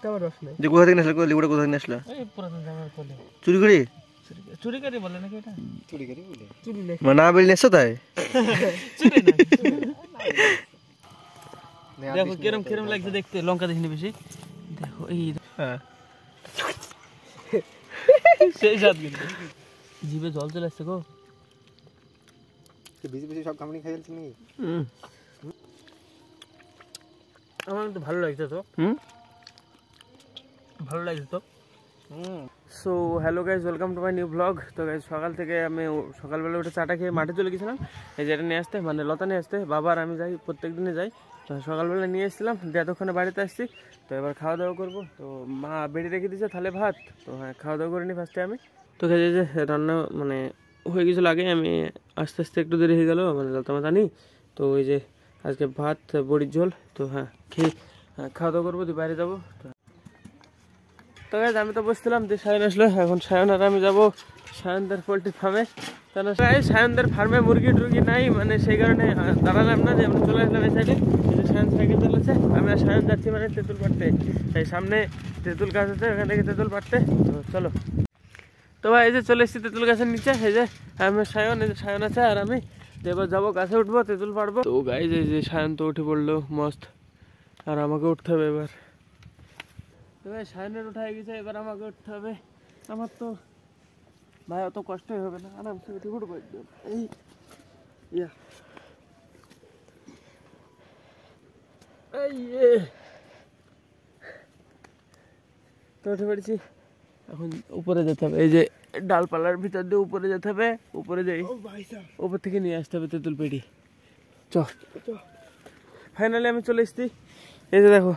একটাও রস নেই। যে কোথা থেকে আসলো লেবুটা কোথা থেকে আসলো? এই পুরাতন জামার তলে। চুরি করে? চুরি করে বলে নাকি এটা? চুরি করে বলে। চুরি লেখা। মানে না বেরিয়ে এসো তাই? চুরি না। দেখো কিরম কিরম লাগছে দেখতে, লঙ্কা দেখিনি বেশি। দেখো এই হ্যাঁ সেই স্বাদ কিন্তু জিভে জল চলে আসছে গো। বেশি বেশি সব কামড়ি খাই ফেলছি নি। আমার তো ভালো লাগছে তো। ভালো লাগছে তো। So hello guys, welcome to my new blog. তো গাইজ সকাল থেকে আমি সকালবেলা উঠে চাটা খেয়ে মাঠে চলে গেছিলাম এই যেটা নিয়ে আসতে, মানে লতা নিয়ে আসতে। বাবা আর আমি যাই, প্রত্যেক দিনে যাই। তো সকালবেলা নিয়ে এসেছিলাম, এতক্ষণে বাড়িতে আসছি। তো এবার খাওয়া দাওয়া করবো। তো মা বেড়ে রেখে দিয়েছে থালে ভাত। তো হ্যাঁ, খাওয়া দাওয়া করে নি ফার্স্টে আমি। তো গাইজ যে রান্না মানে হয়ে গেছিলো আগে, আমি আস্তে আস্তে একটু দেরি হয়ে গেলো, মানে লতা মাথা নিই। তো ওই যে আজকে ভাত বড়ির ঝোল। তো হ্যাঁ খেয়ে খাওয়া দাওয়া করবো, দিয়ে বাইরে যাবো। তো গাইজ আমি তো বসছিলাম, যে সায়ন আসলো। এখন সায়ন আর আমি যাবো সায়নদের পোলট্রি ফার্মে। কেন সায়নদের ফার্মে মুরগি টুরগি নাই, মানে সেই কারণে দাঁড়ালাম না, যে আমরা চলে আসলাম এই সাইডে। সায়ন সাইকেল চালাচ্ছে, আমি আর সায়ন যাচ্ছি মানে তেঁতুল পাড়তে। এই সামনে তেঁতুল গাছ আছে, ওখান থেকে তেঁতুল পাড়তে। তো চলো। তো ভাই এই যে চলে এসেছি তেঁতুল গাছের নিচে। এই যে আমি সায়ন, এই যে সায়ন আছে আর আমি। এবার যাবো গাছে উঠবো, তেঁতুল পাড়বো। তো গাইজ এই যে সায়ন তো উঠে পড়লো মস্ত, আর আমাকে উঠতে হবে এবার। ভাই সায়নের উঠা হয়ে গেছে, এবার আমাকে উঠতে হবে। আমার তো ভাই অত কষ্টই হবে না, আরামসে উঠে উঠবো একদম। এই তো উঠে পড়েছি। এখন উপরে যেতে হবে, এই যে ডালপালার ভিতর দিয়ে উপরে যেতে হবে। উপরে যাই, উপর থেকে নিয়ে আসতে হবে তেঁতুল পেটি। চ ফাইনালি আমি চলে এসেছি। এই যে দেখো,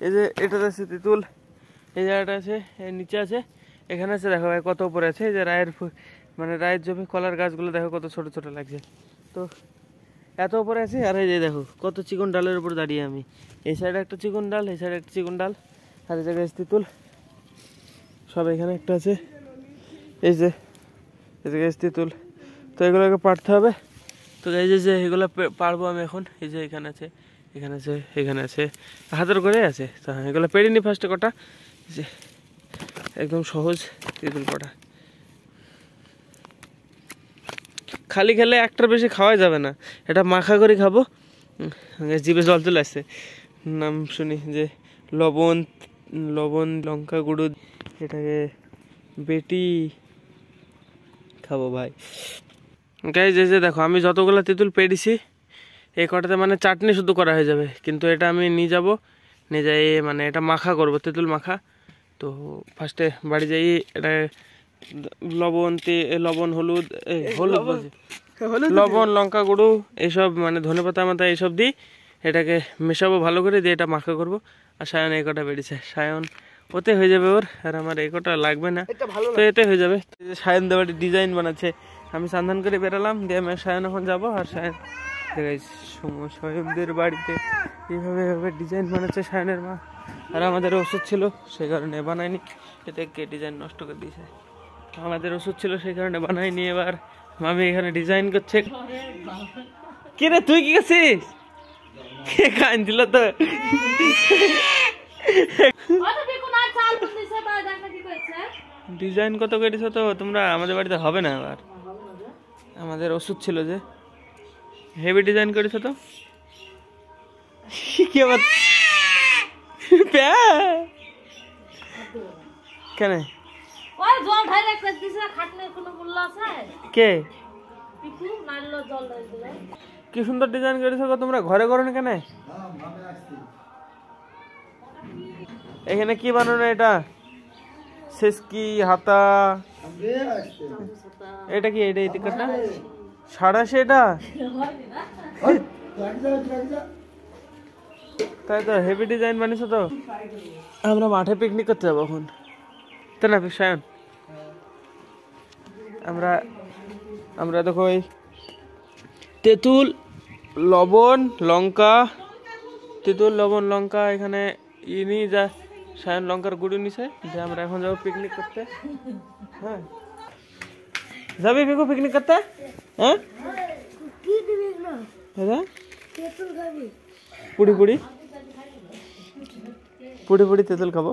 এই যে এটাতে আছে তেঁতুল, এই জায়গাটা আছে, এর নিচে আছে, এখানে আছে। দেখো ভাই কত উপরে আছে। এই যে রায়ের মানে রায়ের জমি কলার গাছগুলো দেখো কত ছোট ছোট লাগছে। তো এত উপরে আছে। আর এই যে দেখো কত চিকন ডালের উপর দাঁড়িয়ে আমি। এই সাইডে একটা চিকন ডাল, এই সাইডে একটা চিকন ডাল, আর এই জায়গায় তেঁতুল সব এখানে একটা আছে। এই যে এই জায়গায় তেঁতুল। তো এগুলোকে পাড়তে হবে। তো এই যে এগুলো পারবো আমি এখন। এই যে এখানে আছে, এখানে আছে, এখানে আছে, হাতের করে আছে। তো এগুলো পেড়ে নি ফার্স্টে কটা। যে একদম সহজ তেঁতুল পাড়া। খালি খেলে একটার বেশি খাওয়া যাবে না, এটা মাখা করে খাবো। জিভে জল চলে আসছে নাম শুনি। যে লবণ লবণ লঙ্কা গুঁড়ো, এটাকে বেটি খাবো ভাই। গাইজ এই যে দেখো, আমি যতগুলো তেঁতুল পেড়েছি এই কটাতে মানে চাটনি শুধু করা হয়ে যাবে। কিন্তু এটা আমি নিয়ে যাবো, নিয়ে যাই মানে এটা মাখা করব, তেঁতুল মাখা। তো ফার্স্টে বাড়ি যাই, এটা লবণ হলুদ লবণ লঙ্কা গুঁড়ো এইসব, মানে ধনেপাতা মাথা এইসব দিই, এটাকে মেশাবো ভালো করে, দিয়ে এটা মাখা করব। আর সায়ন এই কটা বেরিয়েছে, সায়ন ওতে হয়ে যাবে ওর, আর আমার এই কটা লাগবে না, তো এতে হয়ে যাবে। সায়ন দেওয়ার ডিজাইন বানাচ্ছে, আমি সন্ধান করে বেরালাম, দিয়ে আমি সায়ন এখন যাবো। আর সায়ন সায়নদের বাড়িতে এইভাবে এভাবে ডিজাইন বানাচ্ছে সায়নের মা। আর আমাদের ওষুধ ছিল সেই কারণে বানায়নি, এতে কে ডিজাইন নষ্ট করে দিয়েছে। আমাদের ওষুধ ছিল সেই কারণে বানাইনি। এবার মামি এখানে ডিজাইন করছে। কি রে তুই কি করছিস? কান দিল তো। ডিজাইন কত করেছো তো তোমরা? আমাদের বাড়িতে হবে না। আবার আমাদের ওষুধ ছিল যে হেভি ডিজাইন করেছো তো। কি আবার কেন কে কি সুন্দর ডিজাইন করেছো তোমরা, ঘরে করো না কেন? এখানে কি বানানো? এটা শেষ কি হাতা? এটা কি? এটা টিকাটা সাড়াশি, এটা তাই তো হেভি ডিজাইন বানিয়েছো তো। আমরা মাঠে পিকনিক করতে যাবো এখন, তাই না সায়ন? আমরা দেখো এই তেঁতুল লবণ লঙ্কা, তেঁতুল লবণ লঙ্কা এখানে ইনি যা সায়ন লঙ্কার গুঁড়ো নিছে, যে আমরা এখন যাবো পিকনিক করতে। হ্যাঁ যাবি পিকু পিকনিক করতে? হ্যাঁ পুড়ি পুড়ি পুড়ি পুড়ি তেঁতুল খাবো।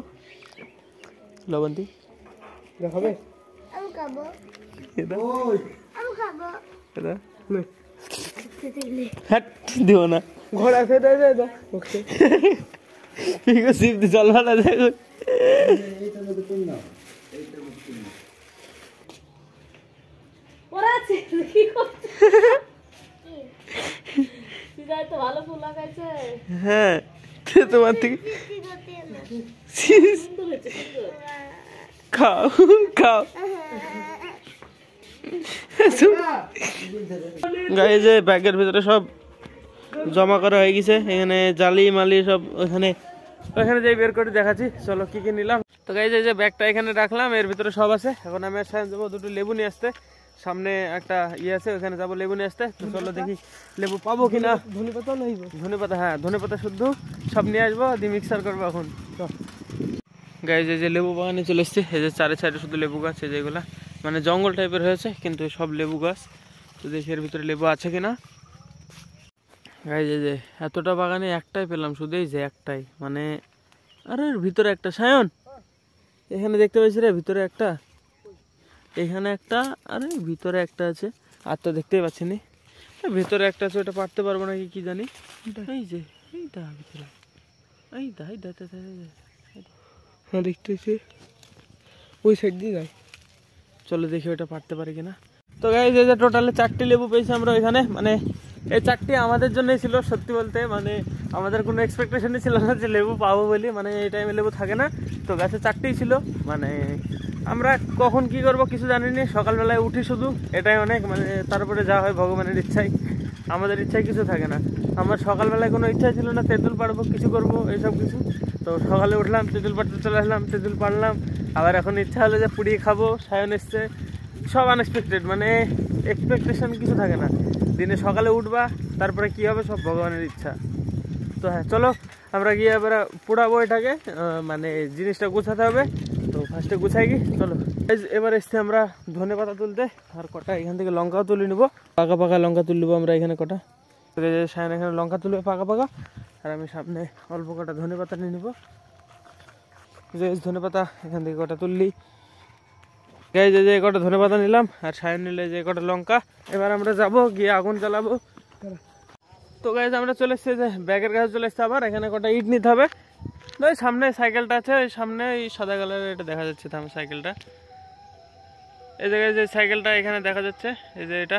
লবন্তী খাবে? দিব না ঘর আছে জল ভাড়া দেখো। হ্যাঁ তোমার থেকে খাও খাও। গাইস যে ব্যাগের ভিতরে সব জমা করা হয়ে গেছে, এখানে জালি মালি সব ওখানে যাই বের করে দেখাচ্ছি। চলো কি কি নিলাম। তো গাইস এই যে ব্যাগটা এখানে রাখলাম, এর ভিতরে সব আছে। এখন আমি আর সায়ন যাবো দুটো লেবু নিয়ে আসতে। সামনে একটা ইয়ে আছে, ওখানে যাবো লেবু নিয়ে আসতে। তো চলো দেখি লেবু পাবো কিনা। ধনেপাতা নেই? ধনেপাতা, হ্যাঁ ধনেপাতা শুদ্ধ সব নিয়ে আসবো, দিয়ে মিক্সার করবো এখন। গাইস এই যে লেবু বাগানে চলে এসছি। এই যে চারে চারে শুধু লেবু গাছ, এই যেগুলা মানে জঙ্গল টাইপের হয়েছে, কিন্তু সব লেবু গাছ। তো দেখি এর ভিতরে লেবু আছে কিনা। গাইস এই যে এতটা বাগানে একটাই পেলাম শুধু, এই যে একটাই, মানে আরে এর ভিতরে একটা। সায়ন এখানে দেখতে পাচ্ছি রে, ভিতরে একটা, এখানে একটা, আরে ভিতরে একটা আছে। আর তো দেখতেই পাচ্ছি নি, ভিতরে একটা আছে, ওটা পারতে পারবো নাকি কি জানি। এই যে এইটা ভিতরে, এইটা এইটা হ্যাঁ দেখতেছি, ওই সাইড দিয়ে যায়। চলো দেখি ওটা পারতে পারি কিনা। তো গাইস এই যে টোটালে 4টি লেবু পেয়েছি আমরা এখানে। মানে এই 4টি আমাদের জন্যই ছিল সত্যি বলতে, মানে আমাদের কোনো এক্সপেকটেশনই ছিল না যে লেবু পাবো বলি, মানে এই টাইমে লেবু থাকে না। তো গাছে 4টিই ছিল, মানে আমরা কখন কি করব কিছু জানিনি। সকালবেলায় উঠি শুধু, এটাই অনেক, মানে তারপরে যা হয় ভগবানের ইচ্ছাই, আমাদের ইচ্ছায় কিছু থাকে না। আমার সকালবেলায় কোনো ইচ্ছা ছিল না তেঁতুল পাড়বো কিছু করব এইসব কিছু। তো সকালে উঠলাম, তেঁতুল পাড়তে চলে আসলাম, তেঁতুল পাড়লাম। আবার এখন ইচ্ছা হলো যে পুড়িয়ে খাবো, সায়ন এসছে। সব আনএক্সপেক্টেড, মানে এক্সপেকটেশন কিছু থাকে না। দিনে সকালে উঠবা, তারপরে কি হবে সব ভগবানের ইচ্ছা। তো হ্যাঁ চলো আমরা গিয়ে এবার পোড়াবো এটাকে, মানে জিনিসটা গুছাতে হবে। তো ফার্স্টে গুছাই গিয়ে চলো। এবার এসছি আমরা ধনে পাতা তুলতে, আর কটা এখান থেকে লঙ্কাও তুলে নিবো, পাকা পাকা লঙ্কা তুলে নেবো আমরা এখানে কটা। সায়ন এখানে লঙ্কা তুলবে পাকা পাকা, আর আমি সামনে অল্প কটা ধনে পাতা নিয়ে নিবো। যে ধনে পাতা এখান থেকে কটা তুললি, গাইস যে কটা ধনে পাতা নিলাম, আর সায়ন নিলে যে কটা লঙ্কা। এবার আমরা যাবো গিয়ে আগুন জ্বালাবো। তো গাইস আমরা চলে এসছি, যে ব্যাগের কাছে চলে এসছি। আবার এখানে কটা ইট নিতে হবে। ওই সামনে সাইকেলটা আছে, ওই সামনে ওই সাদা কালারের এটা দেখা যাচ্ছে থাম সাইকেলটা। এই জায়গায় যে সাইকেলটা এখানে দেখা যাচ্ছে, এই যে এটা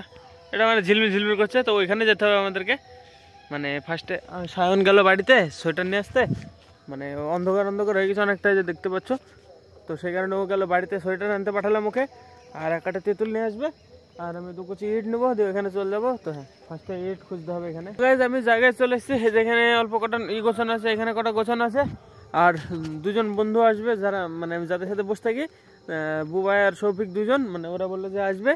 মানে ঝিলমিল ঝিলমিল করছে। তো ওইখানে যেতে হবে আমাদেরকে। মানে ফার্স্টে সায়ন গেল বাড়িতে সোয়েটার নিয়ে আসতে, মানে অন্ধকার অন্ধকার হয়ে গেছে অনেকটা, যে দেখতে পাচ্ছ। তো সেই কারণে ও গেল বাড়িতে সোয়েটার আনতে পাঠালাম ওকে, আর একটা তেঁতুল নিয়ে আসবে, আর আমি 2 কুচি ইট নেবো, দিয়ে ওখানে চলে যাবো। তো হ্যাঁ ফার্স্টে ইট খুঁজতে হবে এখানে। গাইস আমি জায়গায় চলে এসেছি, যেখানে অল্প কটা গোছানো আছে, এখানে কটা গোছানো আছে। আর 2জন বন্ধু আসবে, যারা মানে আমি যাদের সাথে বসে থাকি, বুবাই আর সৌফিক 2জন, মানে ওরা বললো যে আসবে,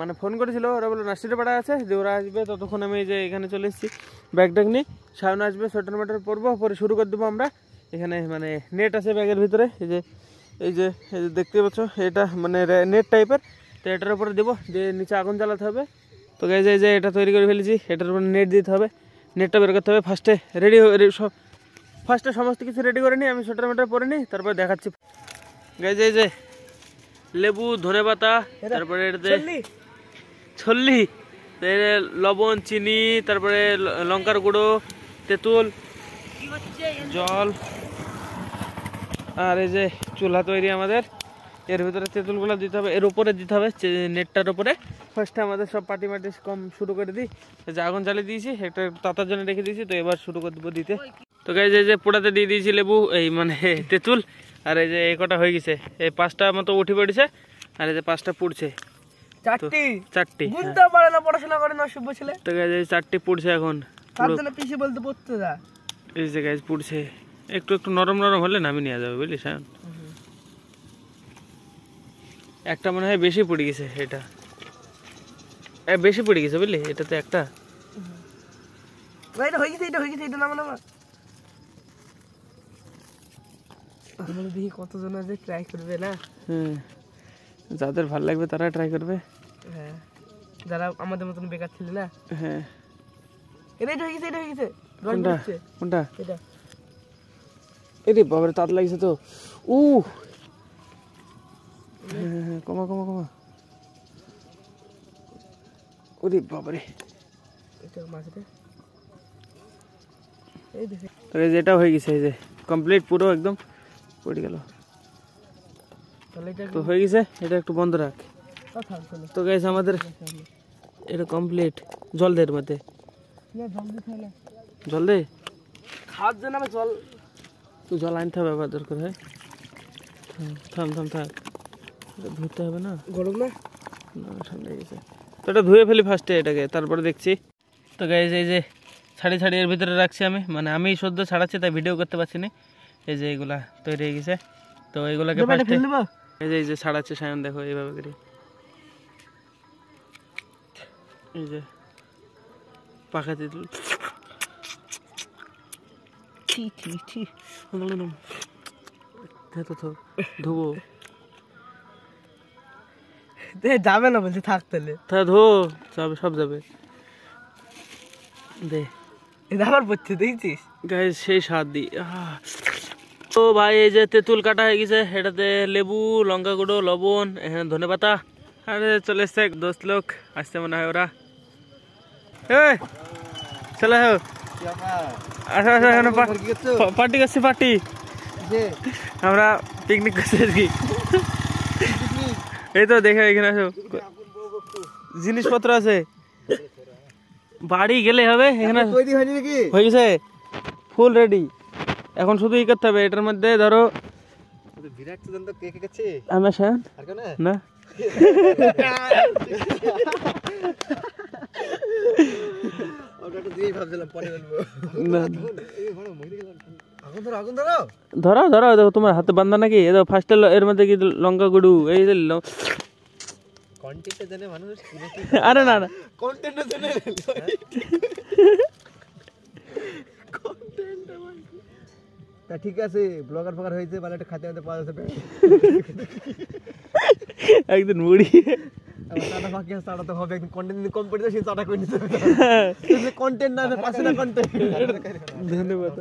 মানে ফোন করেছিল, ওরা বললো নার্সারি পাড়া আছে, যে ওরা আসবে। ততক্ষণ আমি যে এখানে চলে এসেছি ব্যাগ ট্যাগ নিয়ে। সায়ন আসবে, সোয়েটার মোটার পরবো, পরে শুরু করে দেবো আমরা। এখানে মানে নেট আছে ব্যাগের ভিতরে, এই যে দেখতে পাচ্ছ, এটা মানে নেট টাইপের। তো এটার উপরে দেবো, দিয়ে নিচে আগুন জ্বালাতে হবে। তো গাইস এই যে এটা তৈরি করে ফেলেছি, এটার উপরে নেট দিতে হবে, নেটটা বের করতে হবে। ফার্স্টে ফার্স্টে সমস্ত কিছু রেডি করে নিই, আমি সোয়েটার মোটার পরে নিই, তারপরে দেখাচ্ছি। গাইস এই যে লেবু, ধনে পাতা, তারপরে এটাতে ছল্লি, লবণ, চিনি, তারপরে লঙ্কার গুঁড়ো, তেঁতুল, জল, আর এই যে চুলা তৈরি আমাদের। এর ভিতরে তেঁতুলগুলো দিতে হবে, এর উপরে দিতে হবে নেটটার উপরে। ফার্স্টে আমাদের সব পাটি মাটি কম শুরু করে দিই। এই যে আগুন জ্বালিয়ে দিয়েছি, একটা তাতার জন্য রেখে দিয়েছি। তো এবার শুরু করে দেবো দিতে। তো গাইস এই যে পোড়াতে দিয়ে দিয়েছি লেবু, এই মানে তেঁতুল, আর এই যে এই কটা হয়ে গেছে, এই 5টা মতো উঠে পড়েছে, আর এই যে 5টা পুড়ছে। 4টি গুনতে পারে না, পড়াশোনা করে না সভ্য ছেলে। তো গাইস এই 4টি পুড়ছে এখন, তার জন্য পিসি বলতে পড়তে যা। এই যে গাইস পুড়ছে, একটু একটু নরম নরম হলে নামিয়ে নিয়ে যাবে বুঝলি সায়ন। একটা মনে হয় বেশি পড়ে গেছে, এটা বেশি পড়ে গেছে বুঝলি, এটা তো একটা দেখি কতজন আছে ট্রাই করবে না। যাদের ভালো লাগবে তারা ট্রাই করবে, হ্যাঁ যারা আমাদের মতন বেকার ছিল না। হ্যাঁ এটা হয়ে গেছে, কোনটা এটা এরে বাবারে তাত লাগছে তো। কমা কমা কমা। ওরে বাবারে যেটা হয়ে গেছে, এই যে কমপ্লিট পুরো একদম পড়ে গেল। তো হয়ে গেছে, এটা একটু বন্ধ রাখ। তো গাইস আমাদের এটা কমপ্লিট। জল দে এর মধ্যে, জল দে। খাওয়ার জন্য আমি জল, তুই জল আনতে হবে আবার দরকার হয়। থাম থাম থাক, ধুতে হবে না। গরম না, ঠান্ডা হয়ে গেছে। তো এটা ধুয়ে ফেলি ফার্স্টে এটাকে, তারপরে দেখছি। তো গাইস এই যে ছাড়ি ছাড়ি এর ভিতরে রাখছি আমি, মানে আমি সদ্য ছাড়াচ্ছি তাই ভিডিও করতে পারছি না। এই যে এগুলা তৈরি হয়ে গেছে, তো এগুলাকে ফার্স্টে এই যে ছাড়াচ্ছে সায়ন, দেখো এইভাবে করে। এই যে পাখা দিয়ে ধোবো যাবে না বলছে, থাকতে ধো যাবে, সব যাবে। দে আবার পড়ছে দেখছিস গাইস, সেই স্বাদ দি। তো ভাই এই যে তেঁতুল কাটা হয়ে গেছে, এটাতে লেবু, লঙ্কা গুঁড়ো, লবণ, এখানে ধনে পাতা। আরে চলে এসছে দোস্ত লোক, আসতে মনে হয় ওরা। চলে পার্টি করছি, পার্টি আমরা পিকনিক করছি আর কি। এই তো দেখে এখানে আসো, জিনিসপত্র আছে, বাড়ি গেলে হবে। এখানে হয়ে গেছে ফুল রেডি, এখন শুধু ই করতে হবে। এটার মধ্যে ধরো আমার না ধরো ধরো, দেখো তোমার হাতে বান্ধা নাকি। ফার্স্টে এর মধ্যে কি লঙ্কা গুঁড়ো, এই যে আরে না না ঠিক আছে, ব্লগার ফগার হয়েছে, ভালো একটা খাতে পাওয়া যাবে। একদিন মুড়ি ধন্যবাদ,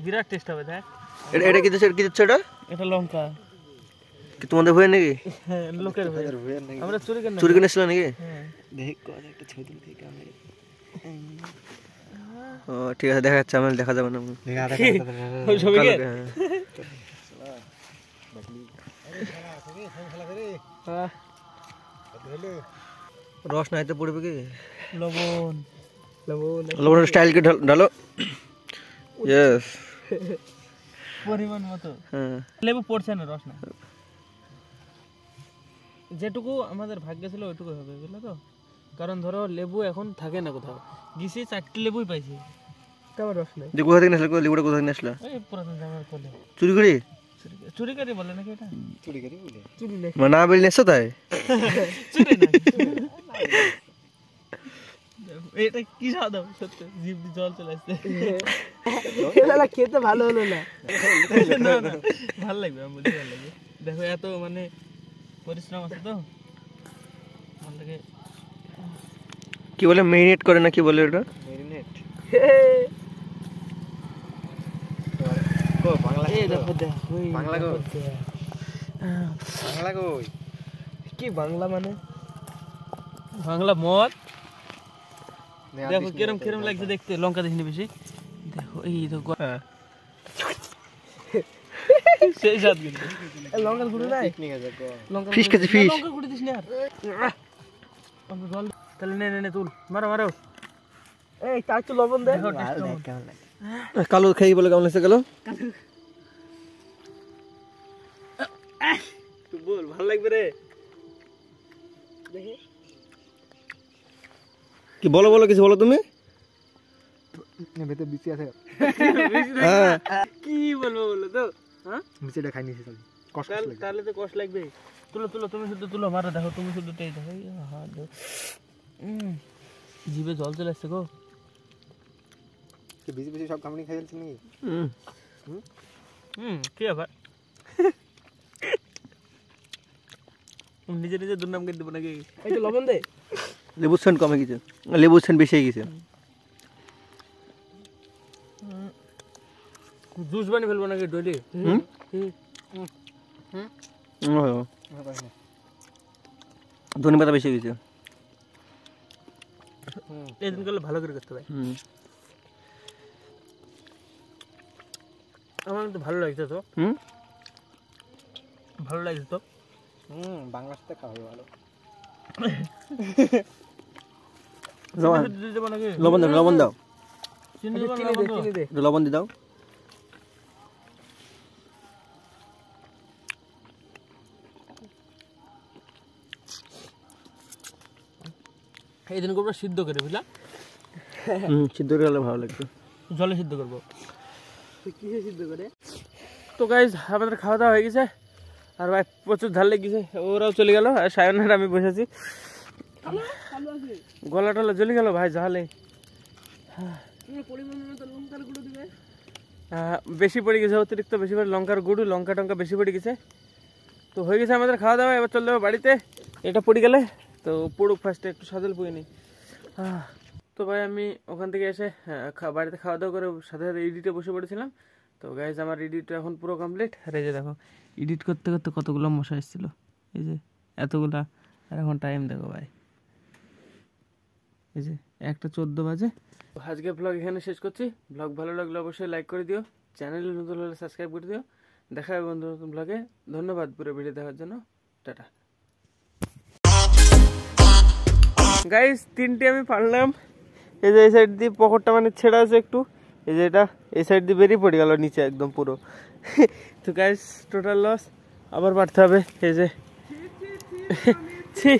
বিরাট টেস্ট হবে। দেখ এটা কি দিচ্ছ? এটা লঙ্কা কি তোমাদের ভয় নাকি? হ্যাঁ, লোকের ভয়। আমরা চুরি করে এসেছিল নাকি? ও ঠিক আছে, দেখা যাচ্ছে, আমার দেখা যাবে না। রস নাই তো পড়বে কি? লবণ লবণ স্টাইল কে ঢালো। ইয়েস, পরিমাণ মতো। হ্যাঁ, লেবু পড়ছে না, রস না। যেটুকু আমাদের ভাগ্যে ছিল ওইটুকু হবে, বুঝলে তো? কারণ ধরো লেবু এখন থাকে না কোথাও, গেছি 4টি লেবুই পাইছি, তেমন রস নেই। কোথা থেকে আসলো লেবুটা? কোথা থেকে আসলো? এই পুরাতন জামার কোলে। চুরি করে? চুরি করে বলে নাকি এটা? চুরি করে বলে, চুরি না মানে না বলি নেছো তাই? চুরি না, এটা কি স্বাদ হবে সত্যি, জিভ দিয়ে জল চলে আসছে। এটা খেতে ভালো হলো না। না না, ভালো লাগবে, আমি বলছি ভালো লাগবে। দেখো এত মানে পরিশ্রম আছে তো, ভালো লাগে। কি বলে মেরিনেট করে না, কি বলে ওটা? মেরিনেট বাংলা। এই দেখো দেখো বাংলা গো, বাংলা গো। কি বাংলা মানে? বাংলা মদ। দেখো কিরম কিরম লাগছে দেখতে, লঙ্কা দেখিনি বেশি। দেখো এই দেখো সেই স্বাদ কিন্তু। লঙ্কার গুঁড়ো নাই, ফিশ খেতে, ফিশ। লঙ্কার গুঁড়ো দিস না আর। জল তাহলে নে নে নে, তুল, মারো মারো। এই তার একটু লবণ দে। কালো খেয়ে বলে কেমন লাগছে? কালো তুই বল, ভালো লাগবে রে? দেখি কি বলো, বলো কিছু বলো তুমি। কি বলবো বলো তো? হ্যাঁ, বিচিটা খাই নিয়েছি, তাহলে তো কষ্ট লাগবে। তুলো তুলো, তুমি শুধু তুলো, মারো। দেখো তুমি শুধু টেই দেখো, জিভে জল চলে আসছে গো। বেশি বেশি সব কামড়ি খাই যাচ্ছে নাকি? কি ব্যাপার? নিজে নিজে দুর্নাম করে দেবো নাকি? এই তো লবণ দে। লেবুর সেন্ট কমে গেছে, লেবুর সেন্ট বেশি হয়ে গেছে। জুস বানিয়ে ফেলবো নাকি ডলি? ধনে পাতা বেশি গেছে। এই দিন করলে ভালো করে করতে ভাই। আমার তো ভালো লাগছে তো। ভালো লাগছে তো। বাংলাদেশে খাওয়া ভালো। লবণ দাও, লবণ দাও, চিনি দে। লবণ দিয়ে দাও। এই দিন করবো সিদ্ধ করে বুঝলা? সিদ্ধ করে হলে ভালো লাগবে। জলে সিদ্ধ করবো। কিসে সিদ্ধ করে? তো গাইস আমাদের খাওয়া দাওয়া হয়ে গেছে। আর ভাই প্রচুর ঝাল লেগেছে, ওরাও চলে গেল আর সায়নের আমি বসেছি। গলা টলা জ্বলে গেল ভাই ঝালে। বেশি পড়ে গেছে, অতিরিক্ত বেশি করে লঙ্কার গুঁড়ো, লঙ্কা টঙ্কা বেশি পড়ে গেছে। তো হয়ে গেছে আমাদের খাওয়া দাওয়া, এবার চলে যাবো বাড়িতে। এটা পড়ে গেলে তো পড়ুক, ফার্স্টে একটু সাজল পুয়ে নিই। তো ভাই আমি ওখান থেকে এসে বাড়িতে খাওয়া দাওয়া করে সাথে সাথে এডিটে বসে পড়েছিলাম। তো গাইজ আমার এডিট এখন পুরো কমপ্লিট। আর এই যে দেখো এডিট করতে করতে কতগুলো মশা এসেছিলো, এই যে এতগুলা। আর এখন টাইম দেখো ভাই, এই যে 1:14 বাজে। আজকে ব্লগ এখানে শেষ করছি। ব্লগ ভালো লাগলে অবশ্যই লাইক করে দিও, চ্যানেল নতুন হলে সাবস্ক্রাইব করে দিও। দেখা হবে বন্ধু নতুন ব্লগে। ধন্যবাদ পুরো ভিডিও দেখার জন্য। Tata guys. 3টে আমি পারলাম। এই যে এই সাইড দিয়ে পকেটটা মানে ছেড়া আছে একটু, এই যে এটা এই সাইড দিয়ে বেরিয়ে পড়ে গেল নিচে একদম পুরো। তো গাইস টোটাল লস, আবার পারতে হবে। এই যে ছি